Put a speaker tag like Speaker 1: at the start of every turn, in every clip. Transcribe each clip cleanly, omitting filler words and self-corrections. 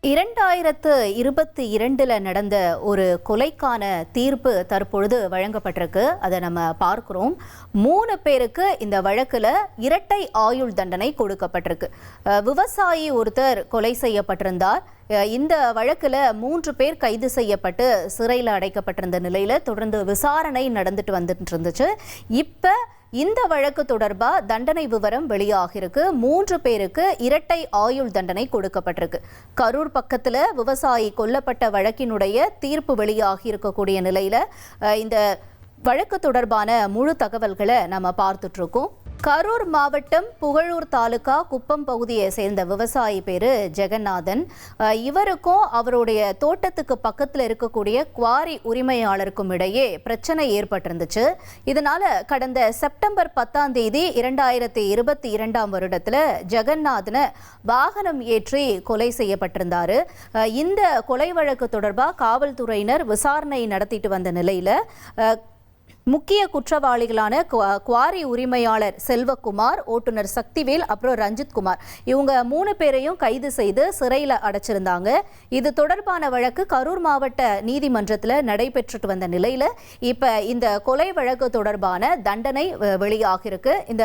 Speaker 1: 2022 நடந்த ஒரு கொலைக்கான தீர்ப்பு தற்பொழுது வழங்கப்பட்டிருக்கு. அதை நம்ம பார்க்கிறோம். 3 பேருக்கு இந்த வழக்குல இரட்டை ஆயுள் தண்டனை கொடுக்கப்பட்டிருக்கு. விவசாயி ஒருத்தர் கொலை செய்யப்பட்டிருந்தார். இந்த வழக்குல 3 பேர் கைது செய்யப்பட்டு சிறையில் அடைக்கப்பட்டிருந்த நிலையில தொடர்ந்து விசாரணை நடந்துட்டு வந்துட்டு இருந்துச்சு. இப்ப இந்த வழக்கு தொடர்பா தண்டனை விவரம் வெளியாகிருக்கு. 3 பேருக்கு இரட்டை ஆயுள் தண்டனை கொடுக்கப்பட்டிருக்கு. கரூர் பக்கத்துல விவசாயி கொல்லப்பட்ட வழக்கினுடைய தீர்ப்பு வெளியாகி இருக்கக்கூடிய நிலையில இந்த வழக்கு தொடர்பான முழு தகவல்களை நம்ம பார்த்துட்டு இருக்கோம். கரூர் மாவட்டம் புகழூர் தாலுகா குப்பம் பகுதியை சேர்ந்த விவசாயி பேரு ஜெகநாதன். இவருக்கும் அவருடைய தோட்டத்துக்கு பக்கத்தில் இருக்கக்கூடிய குவாரி உரிமையாளருக்கும் இடையே பிரச்சனை ஏற்பட்டிருந்துச்சு. இதனால கடந்த செப்டம்பர் 10ஆம் தேதி 2022 வருடத்துல ஜெகநாதனை வாகனம் ஏற்றி கொலை செய்யப்பட்டிருந்தாரு. இந்த கொலை வழக்கு தொடர்பாக காவல்துறையினர் விசாரணை நடத்திட்டு வந்த நிலையில முக்கிய குற்றவாளிகளான குவாரி உரிமையாளர் செல்வகுமார், ஓட்டுநர் சக்திவேல், அப்புறம் ரஞ்சித் குமார், இவங்க 3 பேரையும் கைது செய்து சிறையில் அடைச்சிருந்தாங்க. இது தொடர்பான வழக்கு கரூர் மாவட்ட நீதிமன்றத்தில் நடைபெற்றுட்டு வந்த நிலையில இப்ப இந்த கொலை வழக்கு தொடர்பான தண்டனை வெளியாகிருக்கு. இந்த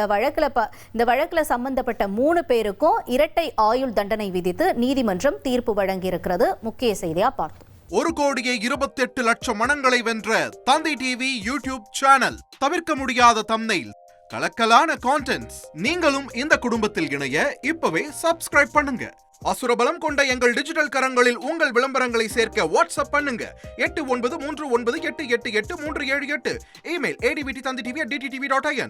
Speaker 1: வழக்குல சம்பந்தப்பட்ட 3 பேருக்கும் இரட்டை ஆயுள் தண்டனை விதித்து நீதிமன்றம் தீர்ப்பு வழங்கியிருக்கிறது. முக்கிய செய்தியா பார்த்தோம்.
Speaker 2: 1,28,00,000 மனங்களை வென்ற தந்தி டிவி யூடியூப் சேனல். தவிர்க்க முடியாத தம்ப்நெயில், கலக்கலான கான்டென்ட்ஸ். நீங்களும் இந்த குடும்பத்தில் இணைய இப்பவே சப்ஸ்கிரைப் பண்ணுங்க. அசுரபலம் கொண்ட எங்கள் டிஜிட்டல் கரங்களில் உங்கள் விளம்பரங்களை சேர்க்க வாட்ஸ்அப் பண்ணுங்க. 8939888838. Email advtthanditv@dttv.in.